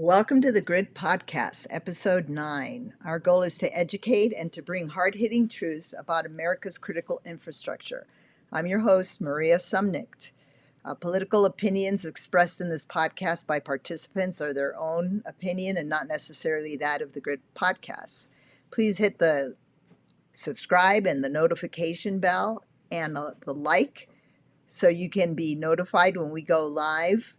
Welcome to the Grid Podcast, Episode 9. Our goal is to educate and to bring hard-hitting truths about America's critical infrastructure. I'm your host, Maria Sumnicht. Political opinions expressed in this podcast by participants are their own opinion and not necessarily that of the Grid Podcast. Please hit the subscribe and the notification bell and the like so you can be notified when we go live.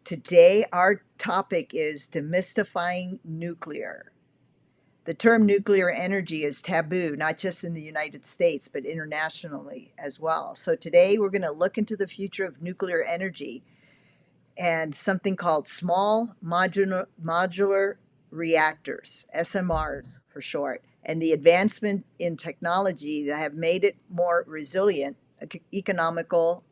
Today, our topic is demystifying nuclear. The term nuclear energy is taboo, not just in the United States, but internationally as well. So today, we're going to look into the future of nuclear energy and something called small modular reactors, SMRs for short, and the advancement in technology that have made it more resilient, economical,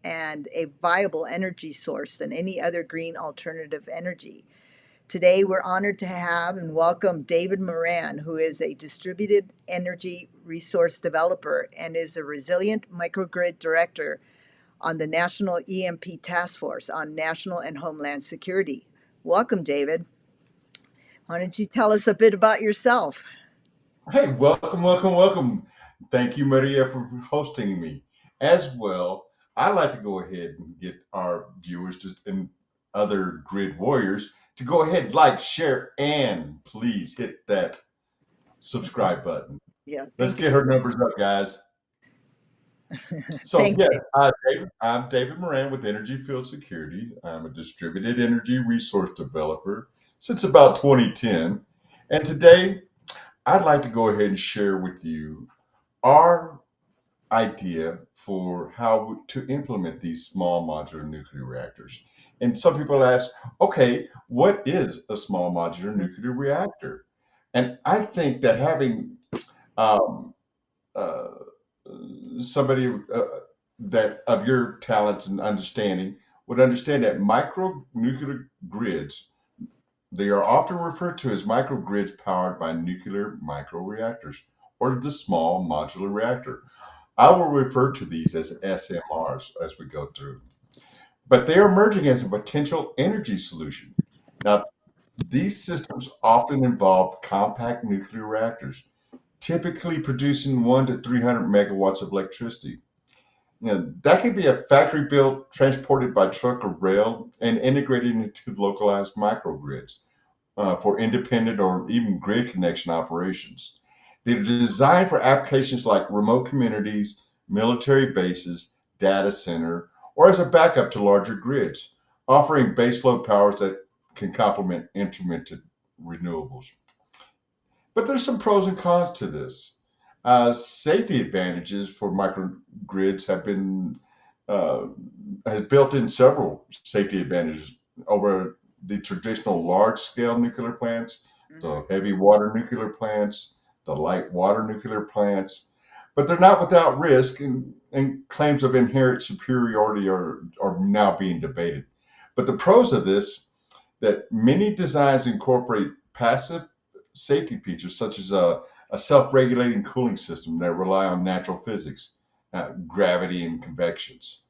and a viable energy source than any other green alternative energy. Today, we're honored to have and welcome David Moran, who is a distributed energy resource developer and is a resilient microgrid director on the National EMP Task Force on National and Homeland Security. Welcome, David. Why don't you tell us a bit about yourself? Hey, welcome. Thank you, Maria, for hosting me. As well, I'd like to go ahead and get our viewers and other grid warriors to go ahead, like, share, and please hit that subscribe button. Yeah, Let's thank you. get her numbers up, guys. So, Thank yes, you. I'm David Moran with Energy Field Security. I'm a distributed energy resource developer since about 2010. And today, I'd like to go ahead and share with you our idea for how to implement these small modular nuclear reactors. And some people ask, okay, what is a small modular nuclear reactor? And I think that having um, uh, somebody that of your talents and understanding would understand that micro nuclear grids, they are often referred to as microgrids powered by nuclear microreactors or the small modular reactor. I will refer to these as SMRs as we go through, but they are emerging as a potential energy solution. Now, these systems often involve compact nuclear reactors, typically producing 1 to 300 megawatts of electricity. That can be a factory built, transported by truck or rail, and integrated into localized microgrids for independent or even grid connection operations. They're designed for applications like remote communities, military bases, data center, or as a backup to larger grids, offering baseload powers that can complement intermittent renewables. But there's some pros and cons to this. Safety advantages for microgrids have been uh, has built in several safety advantages over the traditional large scale nuclear plants, the heavy water nuclear plants, the light water nuclear plants. But they're not without risk, and claims of inherent superiority are now being debated. But the pros of this, that many designs incorporate passive safety features such as a self-regulating cooling system that rely on natural physics, gravity, and convections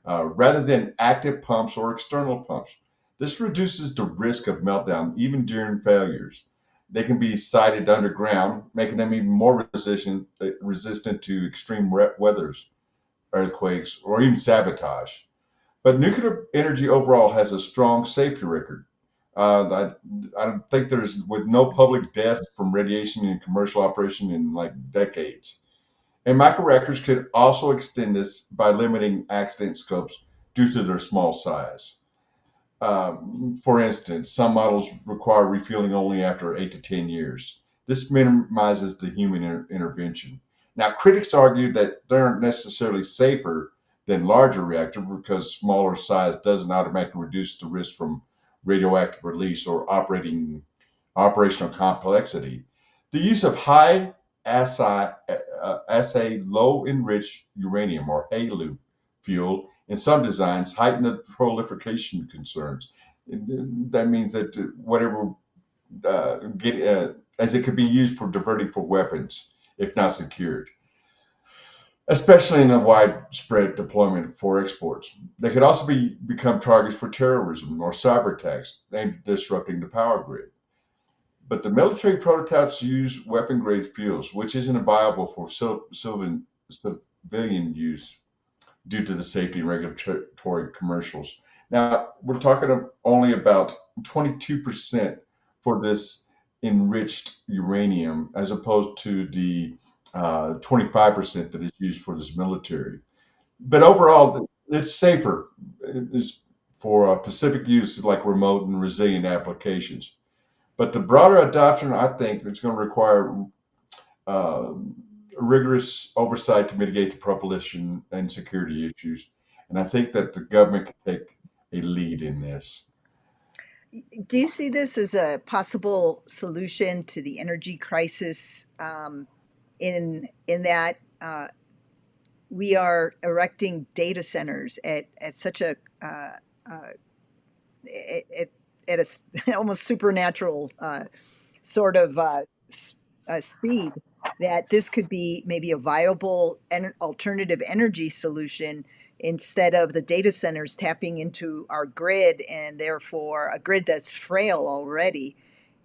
rather than active pumps or external pumps. This reduces the risk of meltdown even during failures. They can be sited underground, making them even more resistant to extreme weathers, earthquakes, or even sabotage. But nuclear energy overall has a strong safety record. I don't think there's, with no public deaths from radiation in commercial operation in like decades. And microreactors could also extend this by limiting accident scopes due to their small size. For instance, some models require refueling only after 8 to 10 years. This minimizes the human intervention. Now, critics argue that they aren't necessarily safer than larger reactors because smaller size doesn't automatically reduce the risk from radioactive release or operational complexity. The use of high assay low enriched uranium or HALEU fuel in some designs heighten the proliferation concerns. That means that whatever as it could be used for diverting for weapons if not secured. especially in the widespread deployment for exports. They could also become targets for terrorism or cyber attacks aimed at disrupting the power grid. But the military prototypes use weapon grade fuels, which isn't viable for civilian use due to the safety and regulatory commercials. Now, we're talking only about 22% for this enriched uranium, as opposed to the 25% that is used for this military. But overall, it's safer. It's for Pacific use, like remote and resilient applications. But the broader adoption, I think, it's going to require uh, rigorous oversight to mitigate the proliferation and security issues. And I think that the government can take a lead in this. Do you see this as a possible solution to the energy crisis, in that we are erecting data centers at such a uh, at, at a almost supernatural sort of speed, that this could be maybe a viable alternative energy solution instead of the data centers tapping into our grid, and therefore a grid that's frail already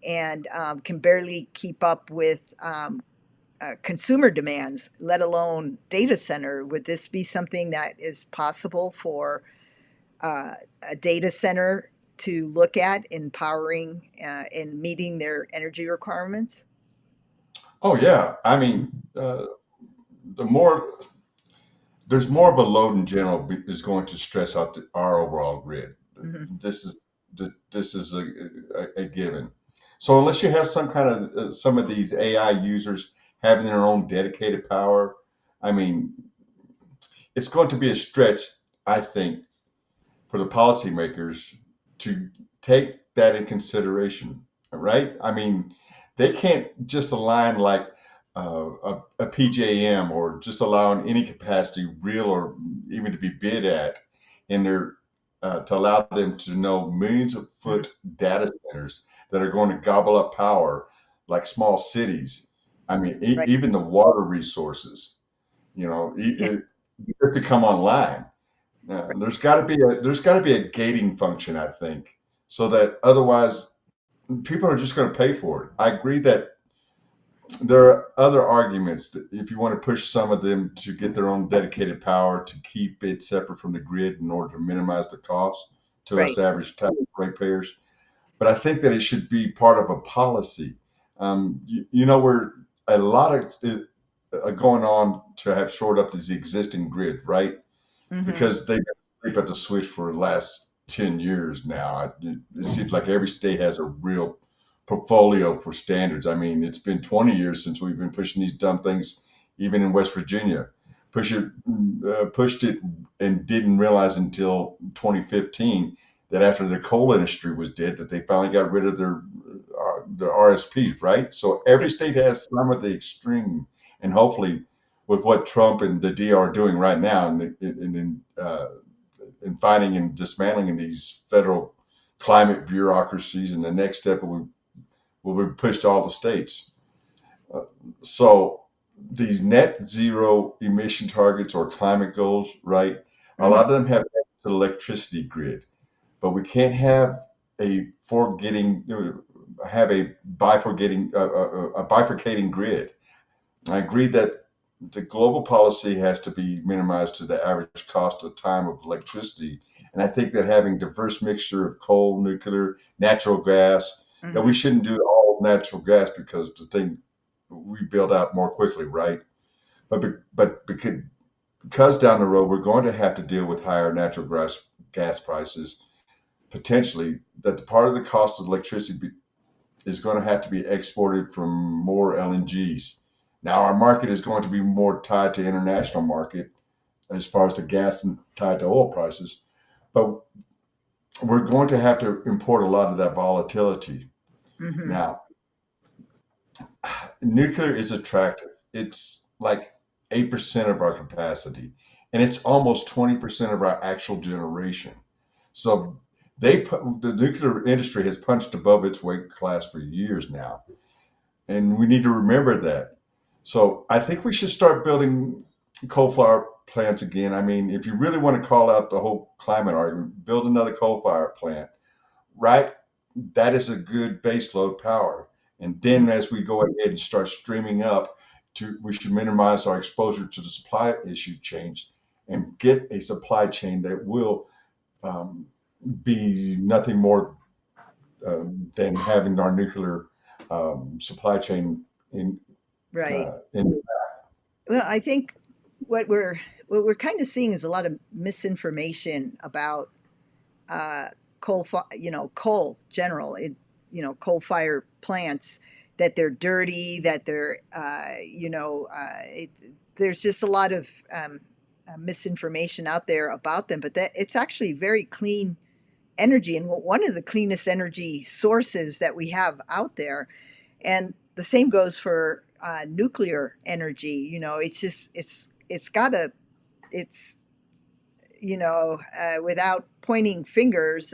and can barely keep up with consumer demands, let alone data center. Would this be something that is possible for uh, a data center to look at in powering and meeting their energy requirements? Oh yeah, I mean, the more there's more of a load in general is going to stress out our overall grid. Hmm. This is this is a given. So unless you have some kind of some of these AI users having their own dedicated power, I mean, it's going to be a stretch, I think, for the policymakers to take that in consideration, right? I mean, they can't just align like a PJM or just allowing any capacity, real or even to be bid at, in their to allow them to know millions of Hmm. foot data centers that are going to gobble up power like small cities. I mean, Right. even the water resources, to come online. There's got to be a gating function, I think, so that otherwise people are just going to pay for it. I agree that there are other arguments that if you want to push some of them to get their own dedicated power to keep it separate from the grid in order to minimize the cost to us Right. average tax ratepayers. But I think that it should be part of a policy. Where a lot of it, going on to have shored up is the existing grid, right? Hmm. Because they've been asleep at the switch for the last 10 years now. It seems like every state has a real portfolio for standards. I mean, it's been 20 years since we've been pushing these dumb things, even in West Virginia. Pushed it and didn't realize until 2015 that after the coal industry was dead, that they finally got rid of their RSPs, right? So every Yeah. state has some of the extreme, and hopefully with what Trump and the D are doing right now in fighting and dismantling these federal climate bureaucracies, and the next step will be pushed to all the states. Uh, so these net zero emission targets or climate goals, right? A Hmm. lot of them have to the electricity grid, but we can't have a bifurcating grid. I agree that the global policy has to be minimized to the average cost of time of electricity. And I think that having diverse mixture of coal, nuclear, natural gas, that we Hmm. shouldn't do all natural gas because the thing we build out more quickly, right? But because down the road we're going to have to deal with higher natural gas prices, potentially that the part of the cost of electricity is going to have to be exported from more LNGs. Now, our market is going to be more tied to international market as far as the gas and tied to oil prices, but we're going to have to import a lot of that volatility. Hmm. Now, nuclear is attractive. It's like 8% of our capacity, and it's almost 20% of our actual generation. So the nuclear industry has punched above its weight class for years now, and we need to remember that. So I think we should start building. coal fire plants again. I mean, if you really want to call out the whole climate argument, build another coal fire plant, right? That is a good baseload power. And then as we go ahead and start streaming up, we should minimize our exposure to the supply issue change and get a supply chain that will um, be nothing more than having our nuclear supply chain Right. in. Well, I think what we're what we're kind of seeing is a lot of misinformation about uh, coal general, coal fire plants, that they're dirty, that they're, there's just a lot of misinformation out there about them, but that it's actually very clean energy and one of the cleanest energy sources that we have out there. And the same goes for nuclear energy. It's just it's got a it's without pointing fingers,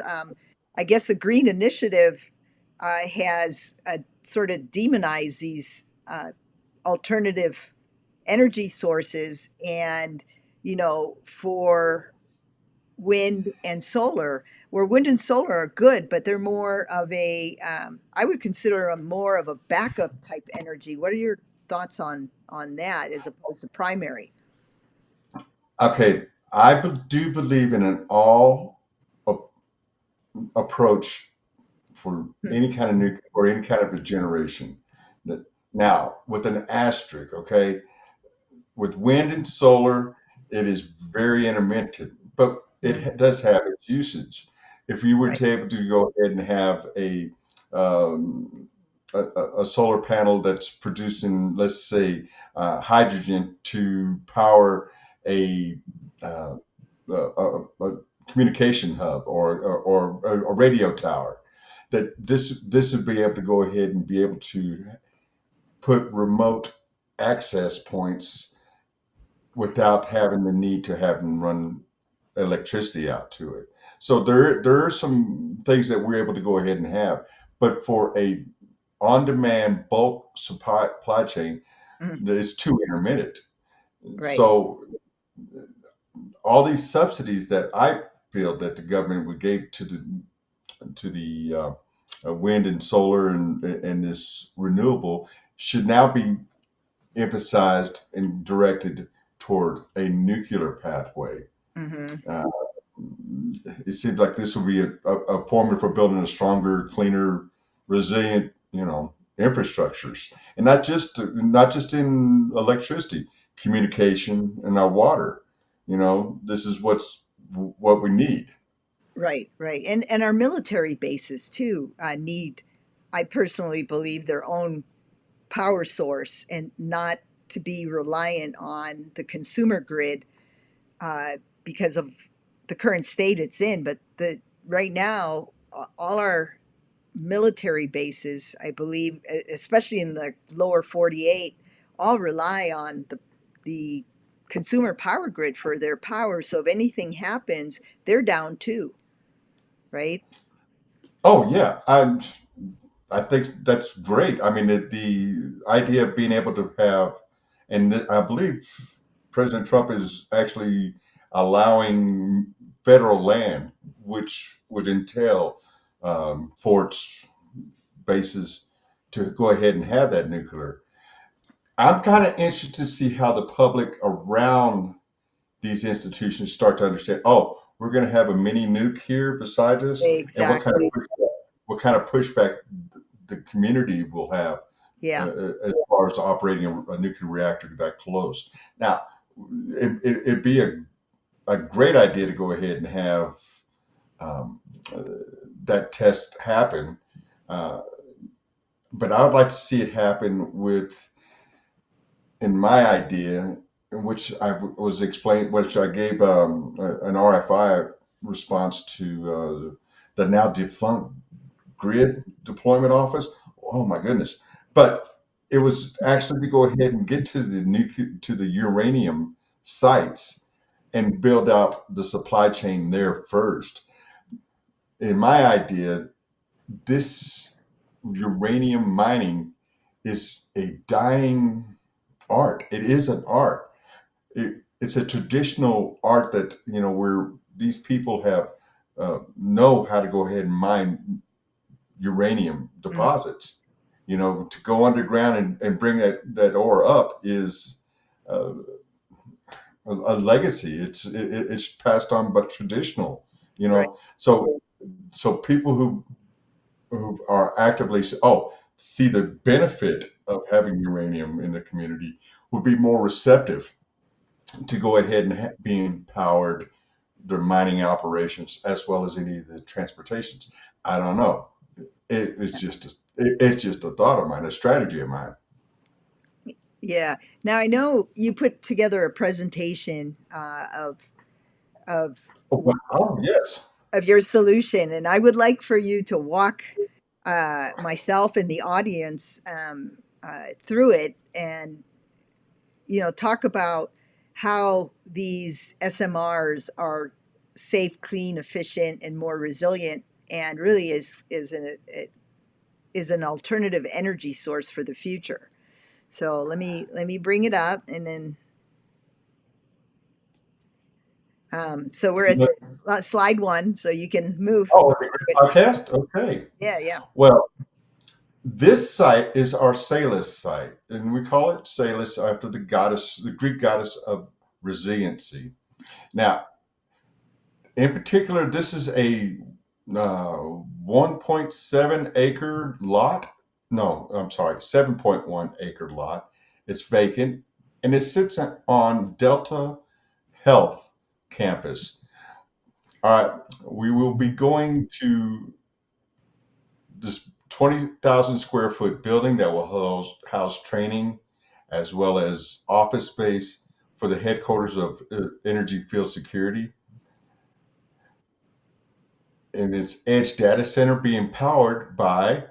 I guess the Green Initiative has sort of demonized these alternative energy sources, and for wind and solar, where wind and solar are good, but they're more of a I would consider them more of a backup type energy. What are your thoughts on that as opposed to primary? Okay, I do believe in an all approach for Hmm. any kind of nuclear or any kind of a generation. Now, with an asterisk, okay, with wind and solar, it is very intermittent, but Hmm. does have its usage. If you were Right. to able to go ahead and have um, a solar panel that's producing, let's say, hydrogen to power a, uh, a communication hub or a radio tower, that this would be able to go ahead and be able to put remote access points without having the need to have them run electricity out to it. So there are some things that we're able to go ahead and have, but for a on-demand bulk supply chain, Mhm. it's too intermittent. Right. So all these subsidies that I feel that the government would give to the wind and solar and this renewable should now be emphasized and directed toward a nuclear pathway. Hmm. Uh, it seems like this will be a formula for building a stronger, cleaner, resilient, infrastructures, and not just in electricity, communication, and our water. This is what we need. Right, right. And our military bases too need, I personally believe, their own power source, and not to be reliant on the consumer grid uh, because of the current state it's in. But the right now, all our military bases, I believe, especially in the lower 48, all rely on the consumer power grid for their power. So if anything happens, they're down too, right? Oh yeah, I think that's great. I mean, the idea of being able to have, and I believe President Trump is actually allowing federal land, which would entail forts, bases, to go ahead and have that nuclear. I'm kind of interested to see how the public around these institutions start to understand. Oh, we're going to have a mini nuke here beside us, and Exactly. what kind of pushback the community will have Yeah. as far as operating a nuclear reactor that close. Now, it'd be a great idea to go ahead and have um, uh, that test happen, uh, but I would like to see it happen in my idea, in which I was explained, which I gave an RFI response to the now defunct grid deployment office. Oh my goodness! But it was actually to go ahead and get to the uranium sites and build out the supply chain there first. In my idea, this uranium mining is a dying art. It is an art. it's a traditional art that, where these people have know how to go ahead and mine uranium Mhm. deposits. To go underground and bring that ore up is uh, a legacy. It's passed on, but traditional. Right. So people who are actively see the benefit of having uranium in the community would be more receptive to go ahead and being powered their mining operations as well as any of the transportations. I don't know. It's just a thought of mine, a strategy of mine. Yeah. Now I know you put together a presentation of Oh, wow, yes. of your solution, and I would like for you to walk myself and the audience through it, and talk about how these SMRs are safe, clean, efficient, and more resilient, and really is an alternative energy source for the future. So let me bring it up, and then so we're at slide one, so you can move. Oh, the Greek podcast? Okay. Yeah, yeah, Well, this site is our Salus site, and we call it Salus after the Greek goddess of resiliency. Now, in particular, this is a 1.7 acre lot. No, I'm sorry, 7.1 acre lot. It's vacant, and it sits on Delta Health campus. All right, we will be going to this 20,000 square foot building that will house training as well as office space for the headquarters of Energy Field Security. And its edge data center being powered by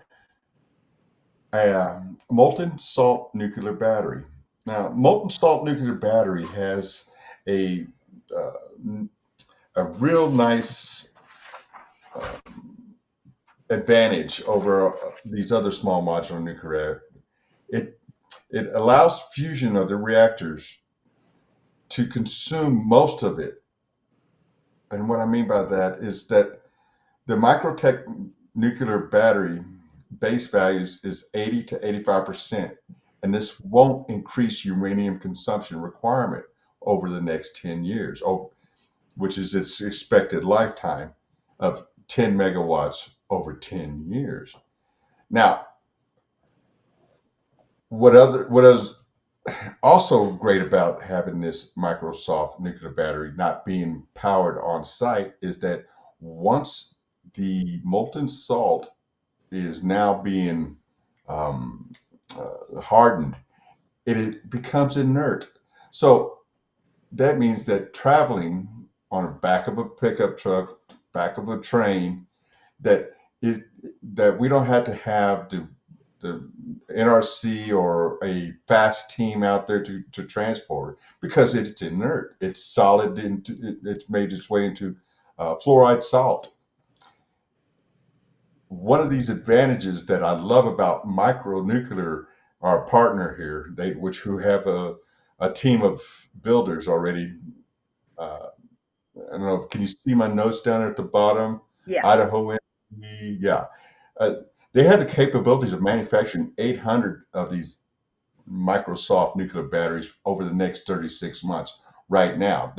a molten salt nuclear battery. Now, molten salt nuclear battery has a uh, a real nice uh, advantage over these other small modular nuclear. It it allows fusion of the reactors to consume most of it. And what I mean by that is that the microtech nuclear battery base values is 80 to 85%, and this won't increase uranium consumption requirement over the next 10 years, which is its expected lifetime of 10 megawatts over 10 years. Now, what is also great about having this Microsoft nuclear battery not being powered on site is that once the molten salt is now being um, hardened, it becomes inert. So that means that traveling on the back of a pickup truck, back of a train, that it that we don't have to have the NRC or a fast team out there to transport it because it's inert. It's solid. It's made its way into fluoride salt. One of these advantages that I love about micronuclear, our partner here, who have a team of builders already. Uh, I don't know. Can you see my notes down at the bottom? yeah. Idaho Energy, yeah. Uh, they have the capabilities of manufacturing 800 of these Microsoft nuclear batteries over the next 36 months right now.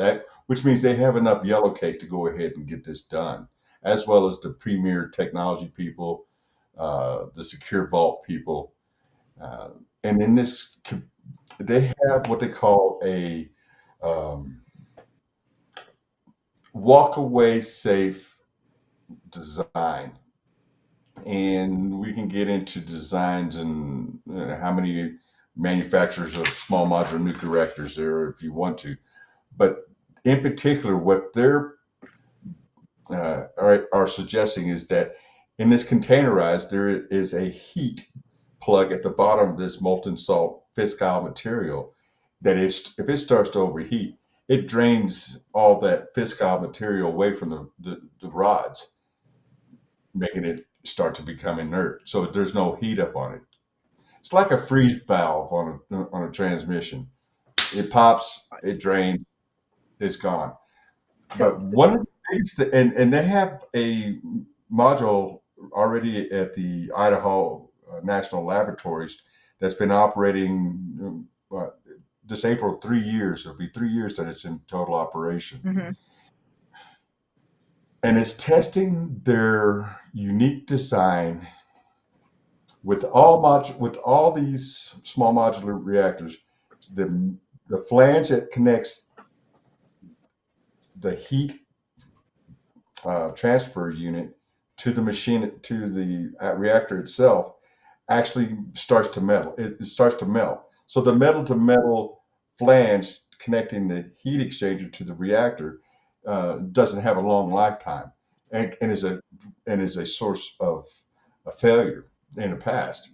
Which means they have enough yellow cake to go ahead and get this done, as well as the premier technology people, the secure vault people. Uh, and in this, they have what they call a um, walk away safe design. And we can get into designs and how many manufacturers of small modular nuclear reactors there are if you want to. But in particular, what they're are suggesting is that in this containerized, there is a heat plug at the bottom of this molten salt fissile material that if it starts to overheat, it drains all that fissile material away from the rods, making it start to become inert. So there's no heat up on it. It's like a freeze valve on a transmission. It pops, it drains, it's gone. So, But one of the biggest, and they have a module already at the Idaho National Laboratories that's been operating this April 3 years. It'll be 3 years that it's in total operation. mhm, And it's testing their unique design with with all these small modular reactors. The the flange that connects the heat transfer unit to the machine to the reactor itself actually starts to melt. It starts to melt. So the metal to metal flange connecting the heat exchanger to the reactor doesn't have a long lifetime, and is a source of a failure in the past.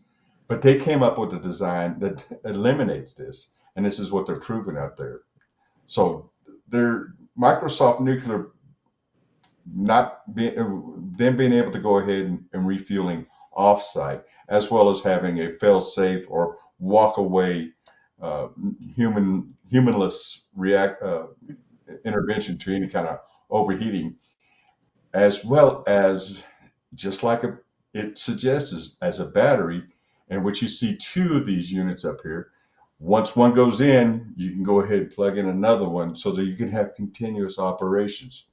But they came up with a design that eliminates this, and this is what they're proving out there. So they're Microsoft Nuclear not being them being able to go ahead and refueling offsite, as well as having a fail-safe or walk away humanless intervention to any kind of overheating, as well as just like it suggests as a battery, in which you see two of these units up here. Once one goes in, you can go ahead and plug in another one so that you can have continuous operations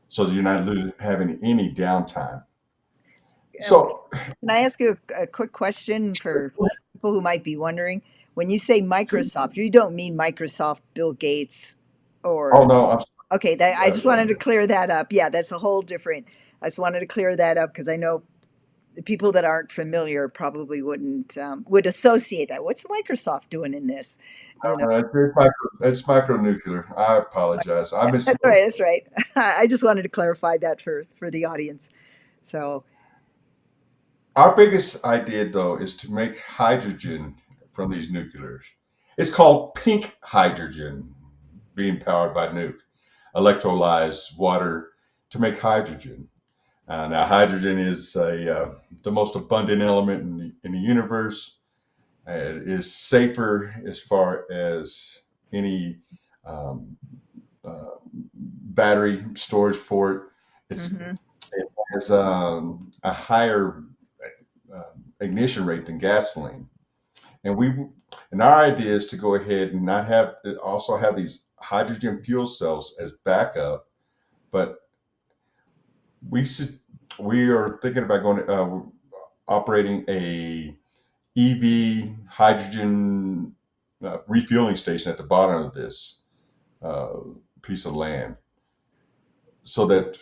so that you're not having any downtime. um, So, can I ask you a quick question for people who might be wondering? When you say Microsoft, you don't mean Microsoft, Bill Gates, oh or no, I'm okay, that, I just sorry. wanted to clear that up. Yeah, that's a whole different. I just wanted to clear that up because I know the people that aren't familiar probably wouldn't would associate that. What's Microsoft doing in this? You know, It's micronuclear. I apologize. I that's misspoke. right. That's right. I just wanted to clarify that for the audience. So, Our biggest idea, though, is to make hydrogen from these nuclears. It's called pink hydrogen, being powered by nuke, electrolyzed water to make hydrogen. Now, hydrogen is the most abundant element in the universe. It is safer as far as any um, battery storage for it. mhm. It has a higher ignition rate than gasoline, and our idea is to go ahead and not have also have these hydrogen fuel cells as backup, but we should we are thinking about going operating a EV hydrogen refueling station at the bottom of this uh, piece of land, so that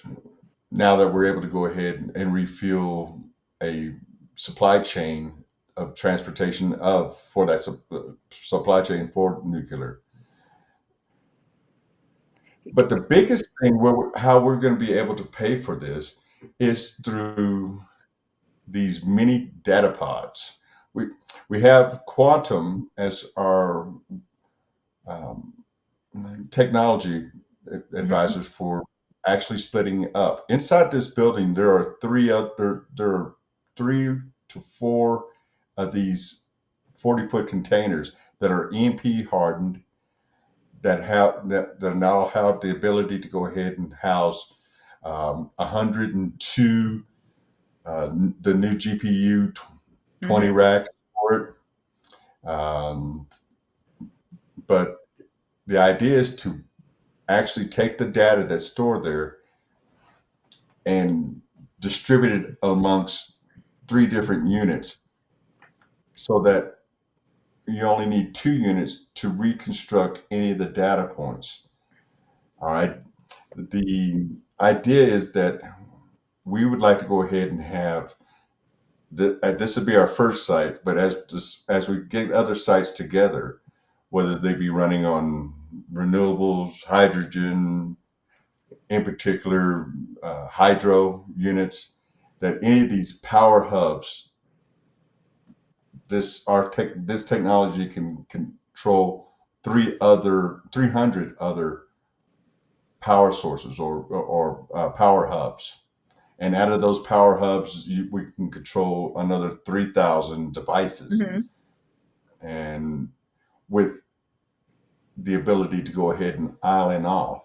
now that we're able to go ahead and refuel a supply chain of transportation of for that supply chain for nuclear. But the biggest thing how we're going to be able to pay for this is through these mini data pods. We we have quantum as our um, technology Mhm. advisors for actually splitting up. Inside this building, there are 3 to 4 of these 40-foot containers that are EMP hardened that now have the ability to go ahead and house 102 the new GPU 20 Mhm. racks for it. But the idea is to actually take the data that's stored there and distribute it amongst 3 different units so that you only need 2 units to reconstruct any of the data points. All right. The idea is that we would like to go ahead and have this would be our first site, but as we get other sites together, whether they be running on renewables, hydrogen, in particular hydro units, that any of these power hubs, this technology can control 300 other power sources or power hubs. And out of those power hubs, we can control another 3,000 devices. Mhm. And with the ability to go ahead and island off.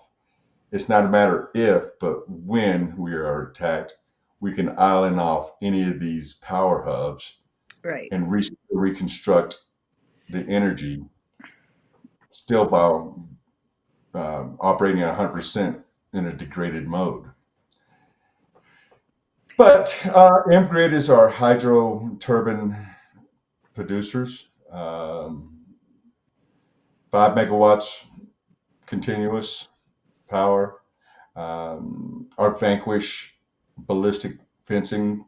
It's not a matter if, but when we are attacked, we can island off any of these power hubs Right. and reconstruct the energy still by operating at 100% in a degraded mode. But mgrid is our hydro turbine producers, 5 megawatts continuous power. Our Vanquish ballistic fencing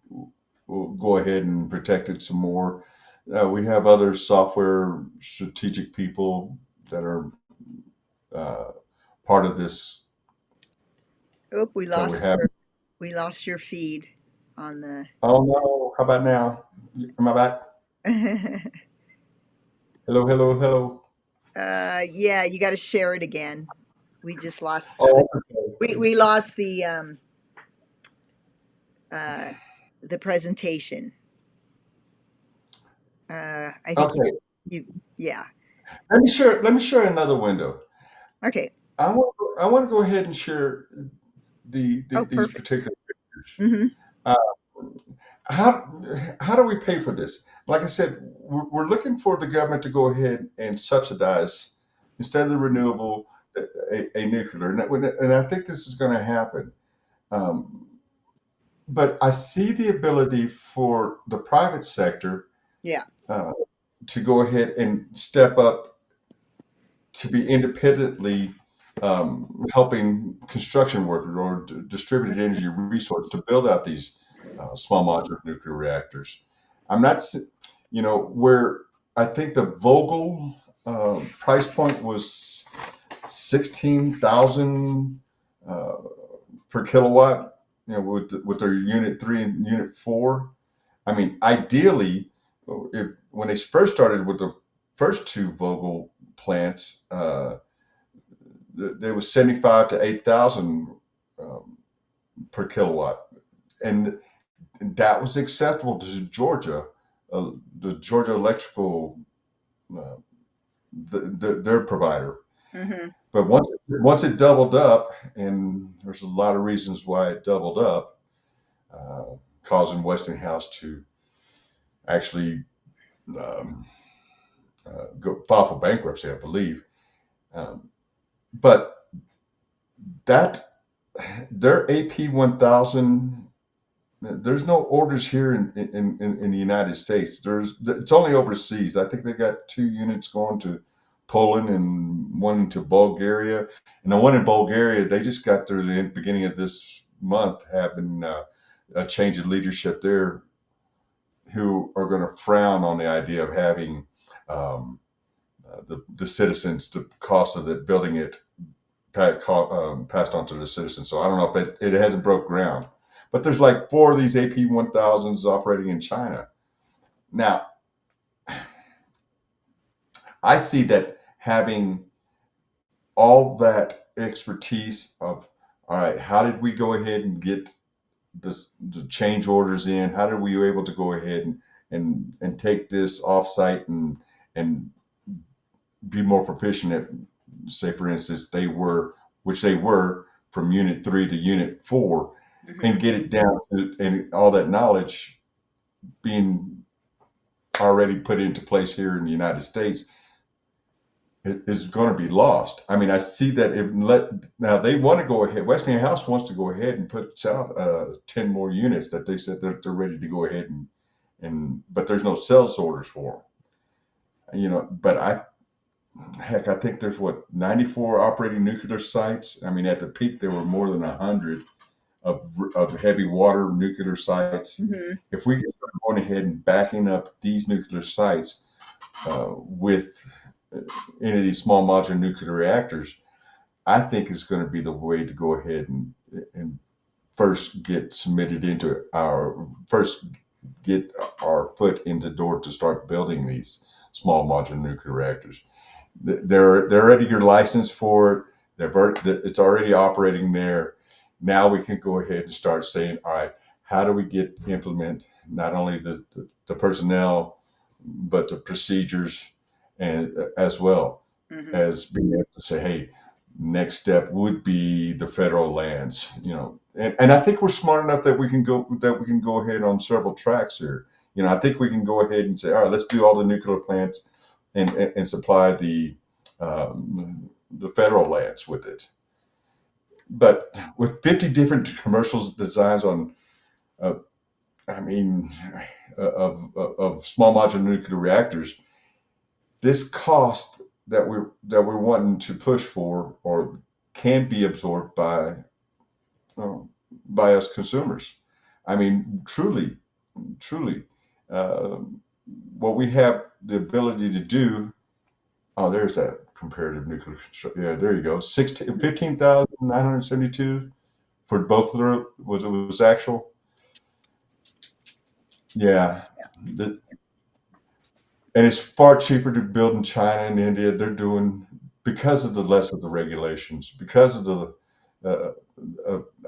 will go ahead and protect it some more. We have other software strategic people that are uh, part of this. Oh, So we have. we lost your feed on the. Oh no! How about now? Am I back? Hello, hello, hello. Yeah, you got to share it again. We just lost. Oh, okay. We lost uh, the presentation. I think Okay. you yeah. Let me share another window. Okay. I want to go ahead and share Oh, these perfect. particular pictures. Mm-hmm. Uh, how how do we pay for this? Like I said, we're looking for the government to go ahead and subsidize instead of the renewable a nuclear, and I think this is going to happen. Um, but I see the ability for the private sector Yeah. uh, to go ahead and step up to be independently helping construction workers or distributed energy resource to build out these small modular nuclear reactors. I'm not, where I think the Vogel price point was 16,000 uh, per kilowatt. With their unit 3 and unit 4. I mean, ideally, if when they first started with the first two Vogel plants, there was 75 to 8,000 um, per kilowatt, and that was acceptable to Georgia, the Georgia Electrical, uh, their provider. Mm-hmm. But once it doubled up, and there's a lot of reasons why it doubled up, uh, causing Westinghouse to actually um, go file for bankruptcy, I believe. Um, but that their AP 1000, there's no orders here in the United States. It's only overseas. I think they got 2 units going to Poland and one to Bulgaria. And the one in Bulgaria, they just got there the beginning of this month having a change of leadership there, who are going to frown on the idea of having um, the citizens, the cost of the building it passed on to the citizens. So I don't know if it hasn't broke ground, but there's like 4 of these AP 1000s operating in China. Now, I see that having all that expertise of, all right, how did we go ahead and get the change orders in? How did we able to go ahead and take this offsite and be more proficient at, say, for instance, which they were from unit 3 to unit 4, Mm-hmm. and get it down to, and all that knowledge being already put into place here in the United States is going to be lost. I mean, I see that now they want to go ahead. Westinghouse wants to go ahead and put out 10 more units that they said they're ready to go ahead and but there's no sales orders for them. But I think there's 94 operating nuclear sites. I mean, at the peak there were more than 100 of heavy water nuclear sites. Mm-hmm. If we can start going ahead and backing up these nuclear sites with any of these small modular nuclear reactors, I think is going to be the way to go ahead and first get our foot in the door to start building these small modular nuclear reactors. They're already your license for it. It's already operating there. Now we can go ahead and start saying, all right, how do we implement not only the personnel, but the procedures and as well. Hmm. as being able to say, hey, next step would be the federal lands, and I think we're smart enough that we can go ahead on several tracks here. I think we can go ahead and say, all right, let's do all the nuclear plants and supply the federal lands with it. But with 50 different commercial designs on, uh, I mean, of small modular nuclear reactors, this cost that we're wanting to push for or can be absorbed uh, by us consumers. I mean, truly, uh, what we have the ability to do. Oh, there's that comparative nuclear construction. Yeah, there you go. 15,972 for both of their was actual. Yeah, the, and it's far cheaper to build in China and India. They're doing because of the less of the regulations, because of the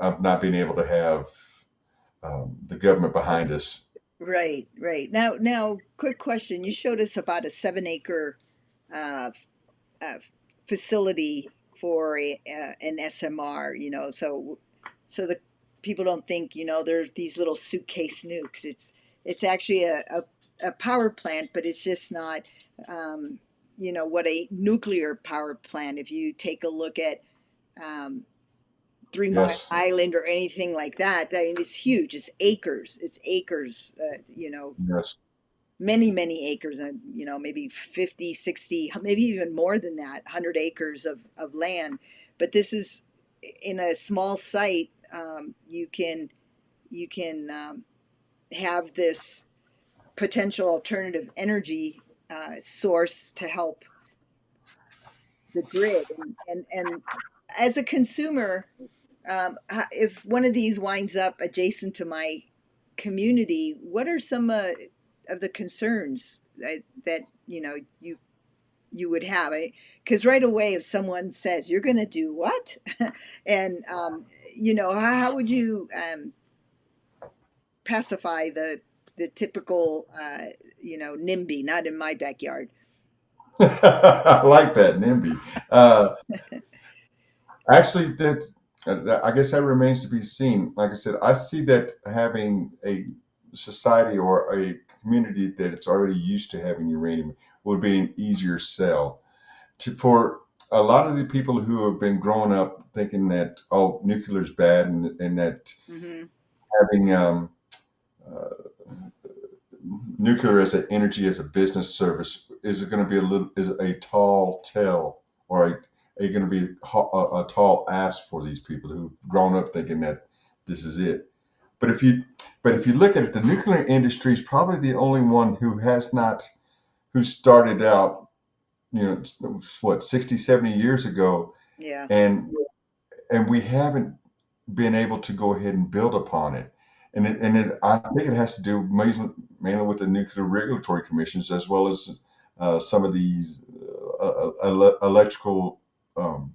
of not being able to have the government behind us. Right, right. Now, quick question. You showed us about a 7 acre uh, uh, facility for an SMR. So the people don't think they're these little suitcase nukes. It's actually a power plant, but it's just not what a nuclear power plant. If you take a look at um, 3 Mile Yes, Island or anything like that, I mean, it's huge. It's acres. It's acres. yes. Many acres, and maybe 50, 60, maybe even more than that, 100 acres of land. But this is in a small site. You can have this potential alternative energy source to help the grid, and as a consumer, if one of these winds up adjacent to my community, what are some of the concerns that you would have? Because right away, if someone says you're going to do what, and how would you pacify the typical NIMBY? Not in my backyard. I like that NIMBY. Uh, Actually, I guess that remains to be seen. Like I said, I see that having a society or a community that it's already used to having uranium would be an easier sell for a lot of the people who have been growing up thinking that nuclear is bad and that Hmm. having uh, nuclear as an energy as a business service is going to be is a tall tale or a going to be a tall ask for these people who've grown up thinking that this is it. But if you look at it, the nuclear industry is probably the only one who started out, what, 60, 70 years ago, Yeah. and we haven't been able to go ahead and build upon it. I think it has to do mainly with the nuclear regulatory commissions as well as some of these electrical um,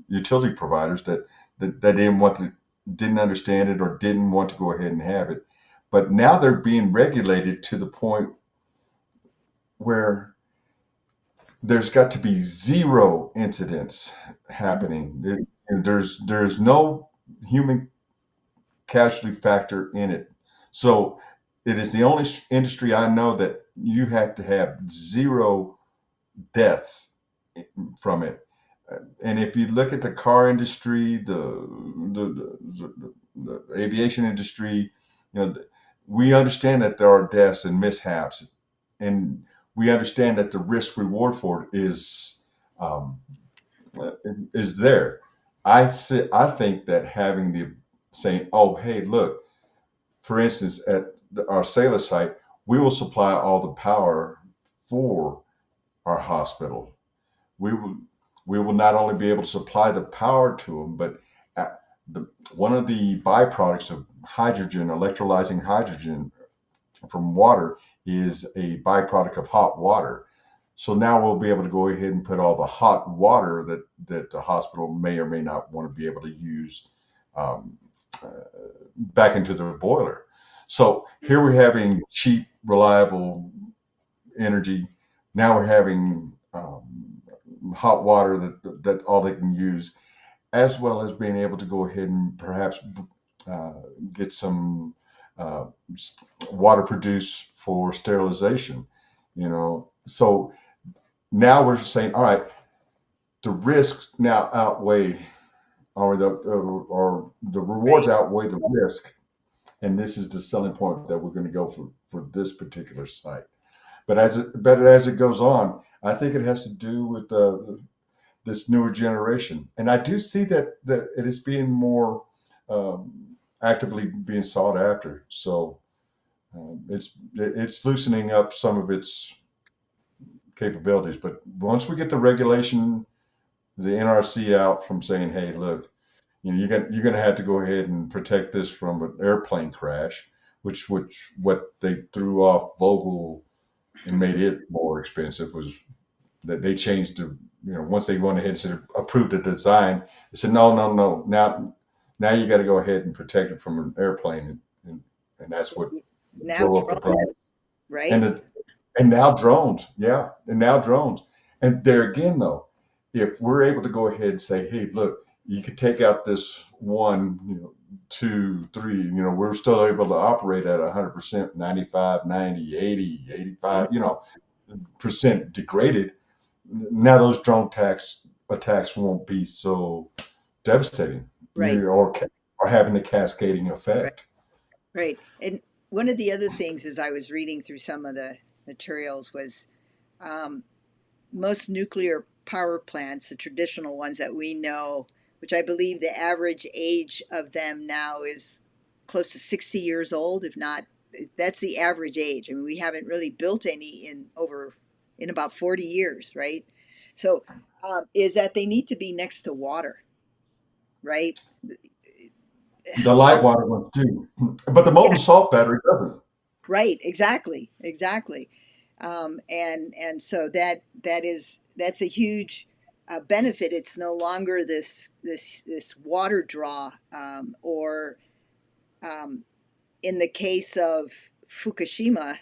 utility providers that didn't understand it or didn't want to go ahead and have it. But now they're being regulated to the point where there's got to be zero incidents happening. There's no human casualty factor in it. So it is the only industry I know that you have to have zero deaths from it. And if you look at the car industry, the aviation industry, you know, we understand that there are deaths and mishaps, and we understand that the risk reward for it um, is there. I think that having the saying, oh, hey, look, for instance, at our Sailor site, we will supply all the power for our hospital. We will we will not only be able to supply the power to them, but uh, one of the byproducts of hydrogen, electrolyzing hydrogen from water, is a byproduct of hot water. So now we'll be able to go ahead and put all the hot water that the hospital may or may not want to be able to use um, uh, back into the boiler. So here we're having cheap, reliable energy. Now we're having hot water that all they can use, as well as being able to go ahead and perhaps uh, get some uh, water produced for sterilization. So now we're saying, all right, the risks now outweigh, or the rewards Right. outweigh the risk, and this is the selling point that we're going to go for this particular site. But as it goes on, I think it has to do with this newer generation, and I do see that it is being more um, actively being sought after. So it's loosening up some of its capabilities. But once we get the regulation, the NRC out from saying, "Hey, look, you're going to have to go ahead and protect this from an airplane crash," which what they threw off Vogel and made it more expensive was that they changed the, once they went ahead and said approved the design, they said no, no, no, now you got to go ahead and protect it from an airplane, and that's what Now drove up the price. drones, right? And it, and now drones, yeah, and now drones. And there again, though, if we're able to go ahead and say, hey, look, you could take out this one, two, three, we're still able to operate at 100%, 95, 90, 80, 85, percent degraded. Now those drone attacks won't be so devastating, Right. or having a cascading Right. effect. Right. And one of the other things as I was reading through some of the materials was um, most nuclear power plants, the traditional ones that we know, which I believe the average age of them now is close to 60 years old, if not, that's the average age. I mean, we haven't really built any in about 40 years, right? So, is that they need to be next to water, right? The light Water, water ones do, but the yeah, molten salt battery doesn't. right, exactly, exactly. And so that's a huge benefit. It's no longer this water draw, or um, in the case of Fukushima,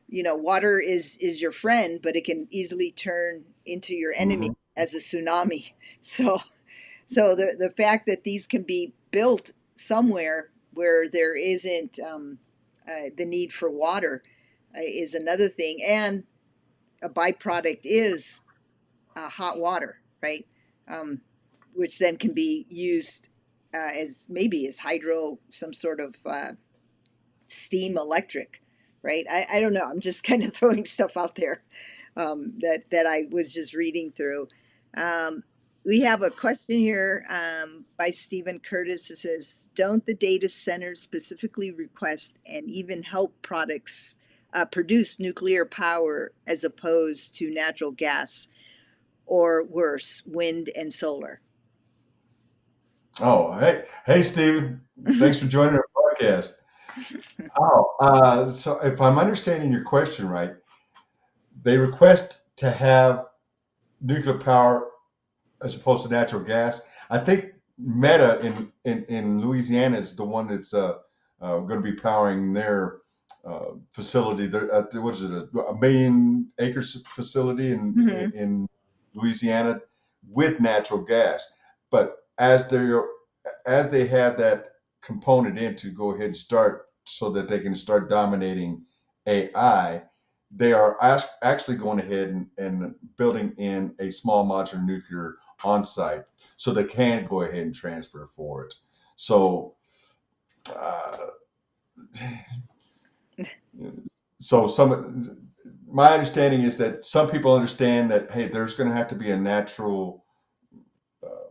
water is your friend, but it can easily turn into your enemy Hmm. as a tsunami. So the fact that these can be built somewhere where there isn't the need for water is another thing, and a byproduct is hot water, right? Um, which then can be used as maybe as hydro, some sort of steam electric, right? I don't know. I'm just kind of throwing stuff out there that I was just reading through. Um, we have a question here by Stephen Curtis. It says, "Don't the data centers specifically request and even help products produce nuclear power as opposed to natural gas, or worse, wind and solar?" Oh, hey, Stephen, thanks for joining our podcast. Oh, so if I'm understanding your question right, they request to have nuclear power as opposed to natural gas. I think Meta in Louisiana is the one that's going to be powering their facility. What is it? A million acres facility Hmm. in Louisiana with natural gas. But as they have that component in to go ahead and start so that they can start dominating AI, they are actually going ahead and building in a small modular nuclear on site so they can go ahead and transfer for it. So, uh, so my understanding is that some people understand that, hey, there's going to have to be a natural uh,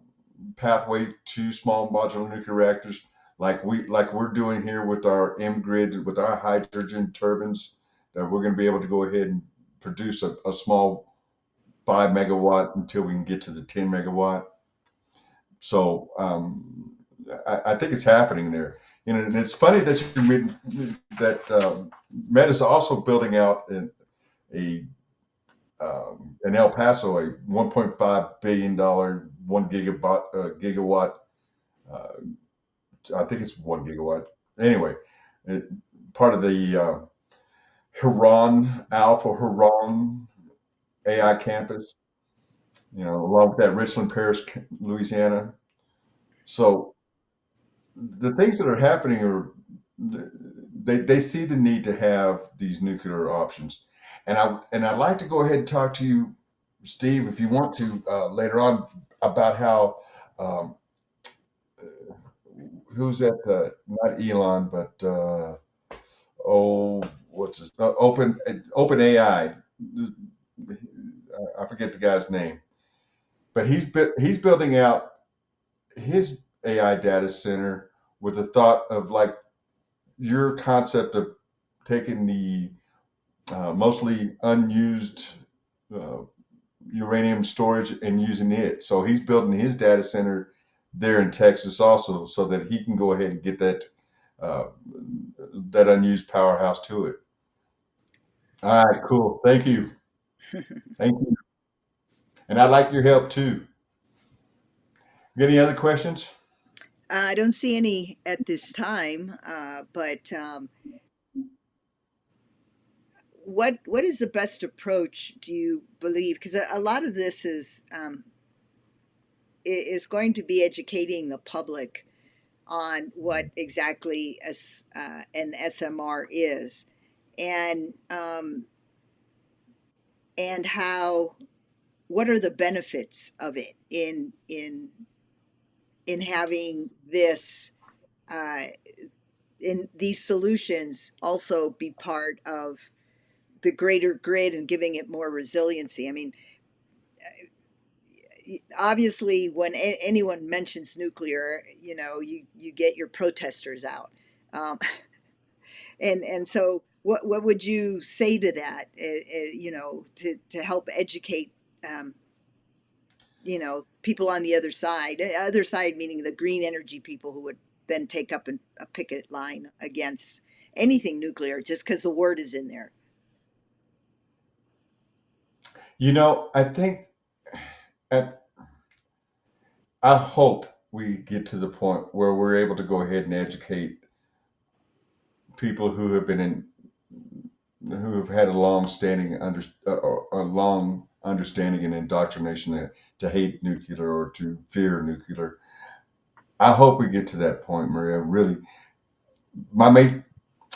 pathway to small modular nuclear reactors, like we're doing here with our mgrid, with our hydrogen turbines, that we're going to be able to go ahead and produce a small 5 megawatt until we can get to the 10 megawatt. So I think it's happening there. And it's funny that Meta's also building out a in El Paso a $1.5 billion 1 gigawatt. Uh, I think it's 1 gigawatt. Anyway, it, part of the Huron AI campus. along with that Richland Parish, Louisiana. So the things that are happening are they see the need to have these nuclear options, and I'd like to go ahead and talk to you, Steve, if you want to later on about how who's that? Not Elon, but oh, what's his Open AI. I forget the guy's name, but he's building out his AI data center with the thought of like your concept of taking the mostly unused uh, uranium storage and using it. So he's building his data center there in Texas also, so that he can go ahead and get uh, that unused powerhouse to it. All right, cool. Thank you. Thank you. And I'd like your help too. Got any other questions? I don't see any at this time, but what is the best approach, do you believe? Because a lot of this is going to be educating the public on what exactly an SMR is, and and how what are the benefits of it in having this uh, in these solutions also be part of the greater grid and giving it more resiliency. I mean, obviously, when anyone mentions nuclear, you get your protesters out, um, and so what would you say to that? To help educate, um, people on the other side meaning the green energy people who would then take up a picket line against anything nuclear just because the word is in there. I think and I hope we get to the point where we're able to go ahead and educate people who have been in who have had a long standing a long understanding and indoctrination to hate nuclear or to fear nuclear. I hope we get to that point, Maria. Really, my mate,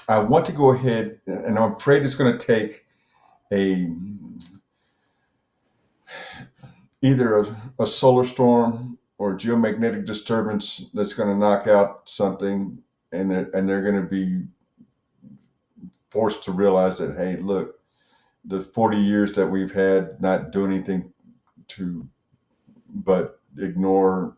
I want to go ahead, and I'm afraid it's going to take a either a solar storm or geomagnetic disturbance that's going to knock out something, and they're going to be forced to realize that, hey, look, the 40 years that we've had not doing anything to but ignore,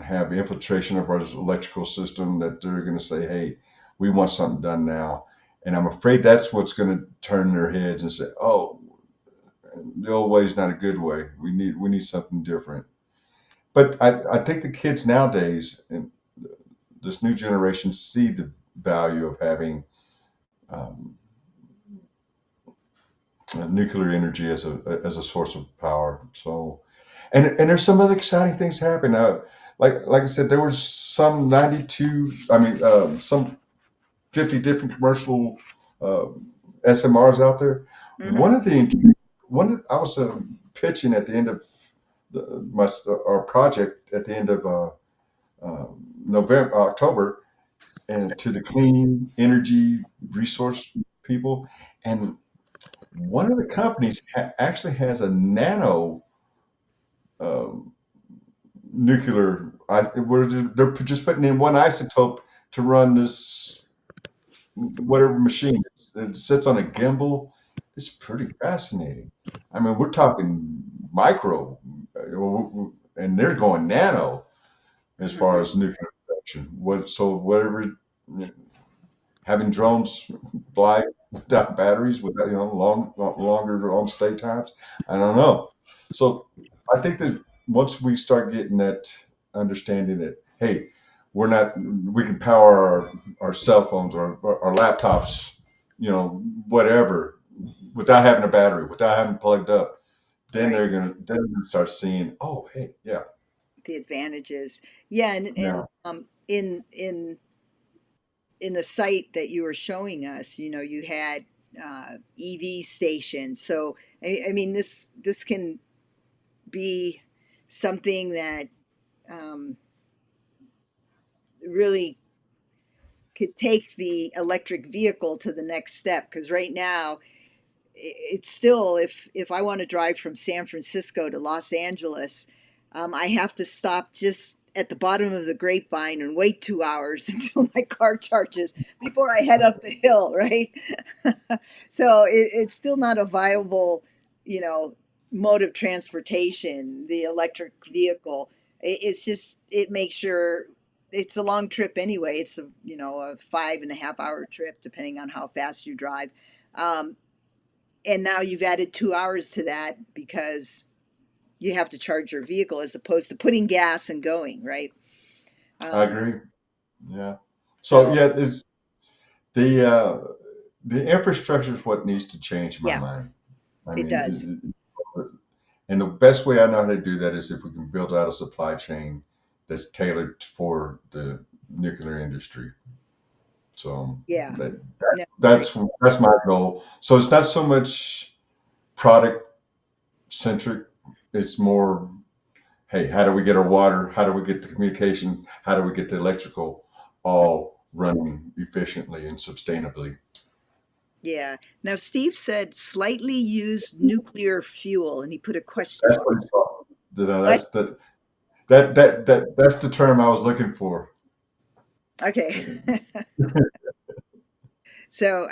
have infiltration of our electrical system, that they're going to say, hey, we want something done now. And I'm afraid that's what's going to turn their heads and say, oh, the old way is not a good way. We need something different. But I think the kids nowadays and this new generation see the value of having um, nuclear energy as a source of power. So, and there's some other exciting things happening. Like I said, there was some 92. I mean, some 50 different commercial uh, SMRs out there. Hmm. One of the one that I was pitching at the end of our project at the end of uh, October, and to the clean energy resource people, and one of the companies actually has a nano um, nuclear. They're just putting in one isotope to run this whatever machine. It sits on a gimbal. It's pretty fascinating. I mean, we're talking micro, and they're going nano as far Hmm. as nuclear production. Whatever, having drones fly without batteries, without longer on stay times. I don't know. So I think that once we start getting that understanding that, hey, we can power our cell phones or our laptops, whatever, without having a battery, without having plugged up, then Right. they're gonna start seeing, oh, hey, yeah, The advantages. Yeah, and yeah, in the site that you were showing us, you had EV stations. So I mean, this can be something that um, really could take the electric vehicle to the next step. Because right now, it's still, if I want to drive from San Francisco to Los Angeles, I have to stop just at the bottom of the Grapevine and wait 2 hours until my car charges before I head up the hill, right? So it's still not a viable, you know, mode of transportation, the electric vehicle. It's just, it makes sure it's a long trip anyway. It's a, you know, a 5.5 hour trip, depending on how fast you drive. Um, and now you've added 2 hours to that because you have to charge your vehicle as opposed to putting gas and going, right? I Um, agree. Yeah. So so yeah, it's the infrastructure is what needs to change in my yeah, mind. I it mean, does. and the best way I know how to do that is if we can build out a supply chain that's tailored for the nuclear industry. So Yeah, that, no, agree. that's my goal. So it's not so much product centric. It's more, hey, how do we get our water? How do we get the communication? How do we get the electrical all running efficiently and sustainably? Yeah. Now, Steve said slightly used nuclear fuel, and he put a question That's mark. what it's called. What? That's the term I was looking for. Okay. So,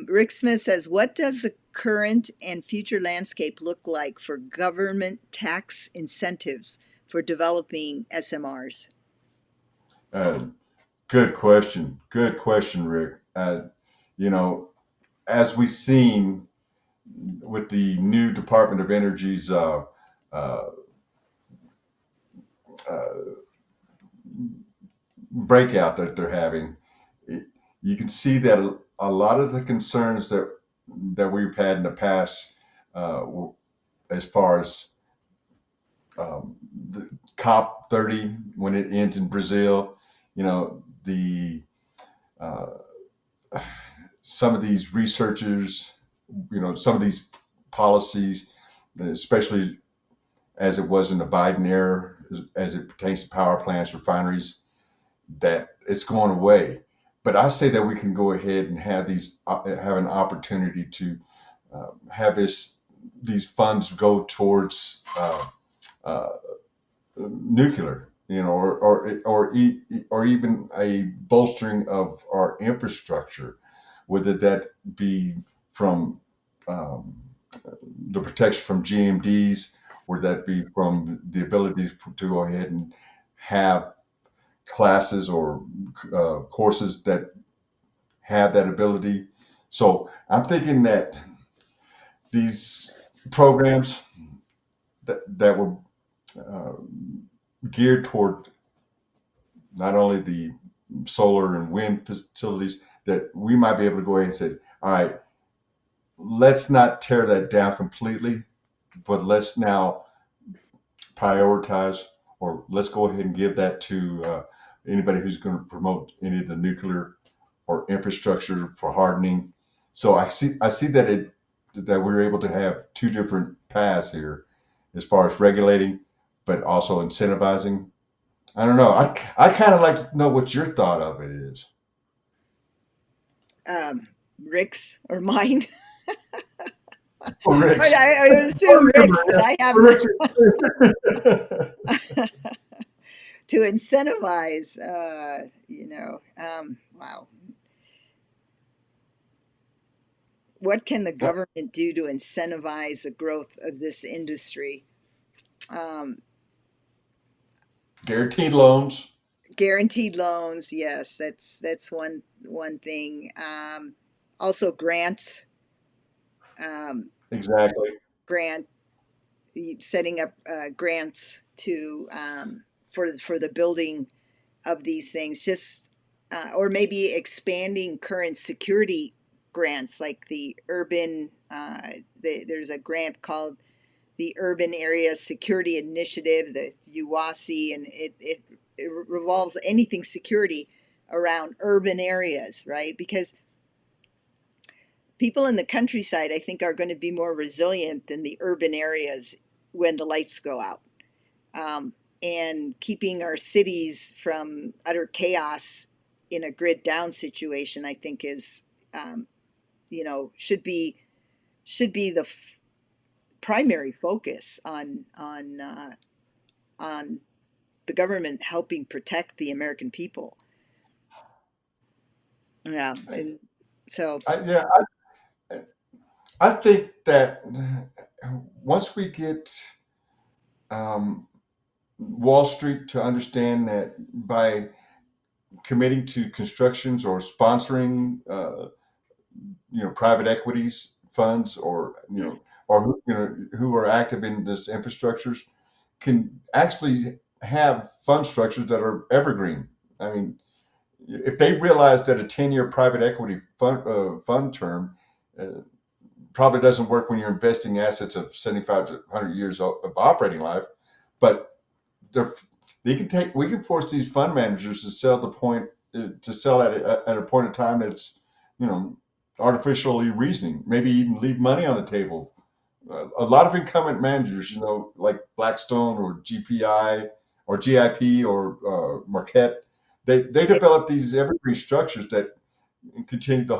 Rick Smith says, what does the current and future landscape look like for government tax incentives for developing SMRs? Uh, Good question. Good question, Rick. You know, as we've seen with the new Department of Energy's uh, uh, breakout that they're having, it, you can see that a lot of the concerns that we've had in the past, uh, as far as the COP 30 when it ends in Brazil, you know, the uh, some of these researchers, you know, some of these policies, especially as it was in the Biden era, as it pertains to power plants, refineries, that it's going away. But I say that we can go ahead and have have an opportunity to have these funds go towards uh, nuclear, you know, or even a bolstering of our infrastructure, whether that be from um, the protection from GMDs, or that be from the ability to go ahead and have classes or courses that have that ability. So I'm thinking that these programs that were uh, geared toward not only the solar and wind facilities, that we might be able to go ahead and say, all right, let's not tear that down completely, but let's now prioritize, or let's go ahead and give that to anybody who's going to promote any of the nuclear or infrastructure for hardening. So I see that we're able to have two different paths here, as far as regulating, but also incentivizing. I don't know. I kind of like to know what your thought of it is. Rick's or mine? Oh, Rick's. I would assume Rick's because I have none. Rick's. To incentivize, wow. What can the government do to incentivize the growth of this industry? Um, Guaranteed loans. Guaranteed loans, yes, that's one thing. Also grants, um, Exactly. grant setting up grants to for the building of these things, just or maybe expanding current security grants like the urban. There's a grant called the Urban Area Security Initiative, the UASI, and it revolves anything security around urban areas, right? Because people in the countryside, I think, are going to be more resilient than the urban areas when the lights go out. And keeping our cities from utter chaos in a grid down situation, I think is, should be the primary focus on the government helping protect the American people. Yeah, and so Yeah, I think that once we get um, Wall Street to understand that by committing to constructions or sponsoring, private equities funds, or mm, who are active in this infrastructures, can actually have fund structures that are evergreen. I mean, if they realize that a 10-year private equity fund term probably doesn't work when you're investing assets of 75 to 100 years of operating life, but we can force these fund managers to sell at a point in time that's, you know, artificially reasoning, maybe even leave money on the table. A lot of incumbent managers, like Blackstone or GPI or GIP or Marquette, they yeah, develop these evergreen structures that continue to